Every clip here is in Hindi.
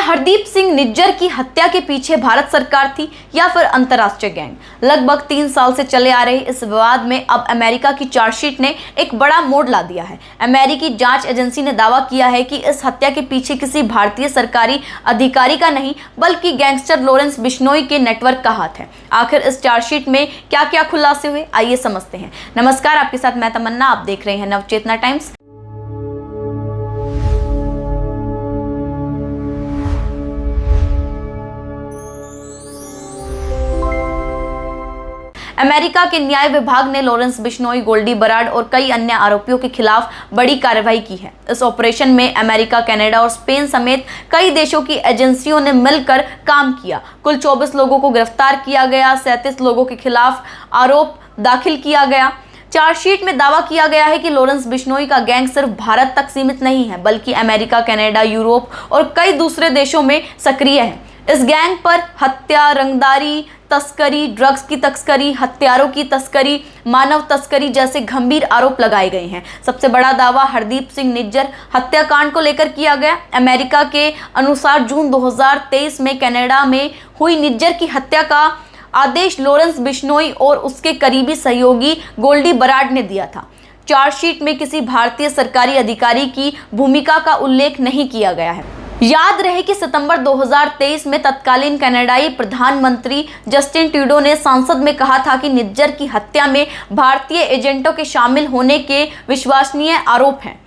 हरदीप सिंह निज्जर की हत्या के पीछे भारत सरकार थी या फिर अंतर्राष्ट्रीय गैंग? लगभग 3 साल से चले आ रहे इस विवाद में अब अमेरिका की चार्जशीट ने एक बड़ा मोड़ ला दिया है। अमेरिकी जांच एजेंसी ने दावा किया है कि इस हत्या के पीछे किसी भारतीय सरकारी अधिकारी का नहीं बल्कि गैंगस्टर लॉरेंस बिश्नोई के नेटवर्क का हाथ है। आखिर इस चार्जशीट में क्या क्या खुलासे हुए, आइए समझते हैं। नमस्कार, आपके साथ मैं तमन्ना, आप देख रहे हैं नवचेतना टाइम्स। अमेरिका के न्याय विभाग ने लॉरेंस बिश्नोई, गोल्डी बराड और कई अन्य आरोपियों के खिलाफ बड़ी कार्रवाई की है। इस ऑपरेशन में अमेरिका, कनाडा और स्पेन समेत कई देशों की एजेंसियों ने मिलकर काम किया। कुल 24 लोगों को गिरफ्तार किया गया, 37 लोगों के खिलाफ आरोप दाखिल किया गया। चार्जशीट में दावा किया गया है कि लॉरेंस बिश्नोई का गैंग सिर्फ भारत तक सीमित नहीं है बल्कि अमेरिका, कनाडा, यूरोप और कई दूसरे देशों में सक्रिय है। इस गैंग पर हत्या, रंगदारी, तस्करी, ड्रग्स की तस्करी, हथियारों की तस्करी, मानव तस्करी जैसे गंभीर आरोप लगाए गए हैं। सबसे बड़ा दावा हरदीप सिंह निज्जर हत्याकांड को लेकर किया गया। अमेरिका के अनुसार जून 2023 में कनाडा में हुई निज्जर की हत्या का आदेश लॉरेंस बिश्नोई और उसके करीबी सहयोगी गोल्डी बराड ने दिया था। चार्जशीट में किसी भारतीय सरकारी अधिकारी की भूमिका का उल्लेख नहीं किया गया है। याद रहे कि सितंबर 2023 में तत्कालीन कनाडाई प्रधानमंत्री जस्टिन ट्रूडो ने संसद में कहा था कि निज्जर की हत्या में भारतीय एजेंटों के शामिल होने के विश्वसनीय आरोप हैं।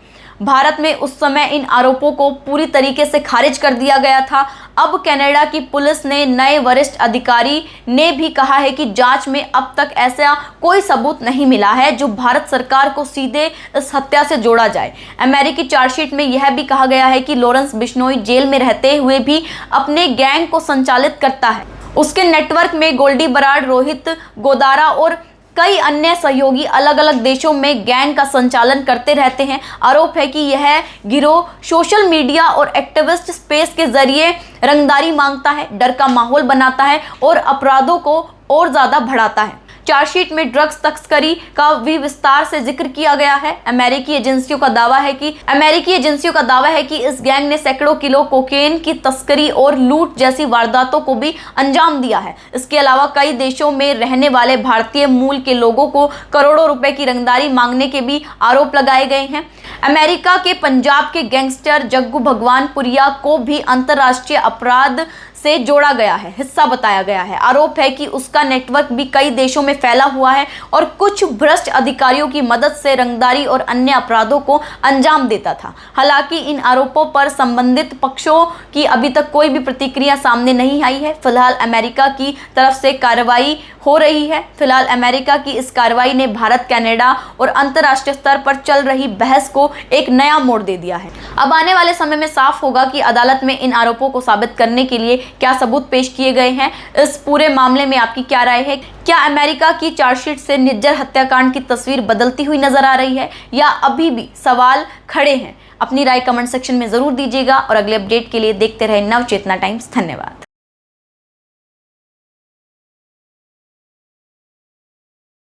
भारत में उस समय इन आरोपों को पूरी तरीके से खारिज कर दिया गया था। अब कनाडा की पुलिस ने नए वरिष्ठ अधिकारी ने भी कहा है कि जांच में अब तक ऐसा कोई सबूत नहीं मिला है जो भारत सरकार को सीधे इस हत्या से जोड़ा जाए। अमेरिकी चार्जशीट में यह भी कहा गया है कि लॉरेंस बिश्नोई जेल में रहते हुए भी अपने गैंग को संचालित करता है। उसके नेटवर्क में गोल्डी बराड, रोहित गोदारा और कई अन्य सहयोगी अलग अलग देशों में गैंग का संचालन करते रहते हैं। आरोप है कि यह गिरोह सोशल मीडिया और एक्टिविस्ट स्पेस के जरिए रंगदारी मांगता है, डर का माहौल बनाता है और अपराधों को और ज्यादा बढ़ाता है। चार्जशीट में ड्रग्स तस्करी का भी विस्तार से जिक्र किया गया है। अमेरिकी एजेंसियों का दावा है कि इस गैंग ने सैकड़ों किलो कोकेन की तस्करी और लूट जैसी वारदातों को भी अंजाम दिया है। इसके अलावा कई देशों में रहने वाले भारतीय मूल के लोगों को करोड़ों रुपए की रंगदारी मांगने के भी आरोप लगाए गए हैं। अमेरिका के पंजाब के गैंगस्टर जग्गू भगवानपुरिया को भी अंतर्राष्ट्रीय अपराध से जोड़ा गया है, हिस्सा बताया गया है। आरोप है कि उसका नेटवर्क भी कई देशों में फैला हुआ है और कुछ भ्रष्ट अधिकारियों की मदद से रंगदारी और अन्य अपराधों को अंजाम देता था। हालांकि इन आरोपों पर संबंधित पक्षों की अभी तक कोई भी प्रतिक्रिया सामने नहीं आई है। फिलहाल अमेरिका की तरफ से कार्रवाई हो रही है। फिलहाल अमेरिका की इस कार्रवाई ने भारत, कनाडा और अंतर्राष्ट्रीय स्तर पर चल रही बहस को एक नया मोड़ दे दिया है। अब आने वाले समय में साफ होगा कि अदालत में इन आरोपों को साबित करने के लिए क्या सबूत पेश किए गए हैं। इस पूरे मामले में आपकी क्या राय है? क्या अमेरिका की चार्जशीट से निज्जर हत्याकांड की तस्वीर बदलती हुई नजर आ रही है या अभी भी सवाल खड़े हैं? अपनी राय कमेंट सेक्शन में जरूर दीजिएगा और अगले अपडेट के लिए देखते रहे नवचेतना टाइम्स। धन्यवाद।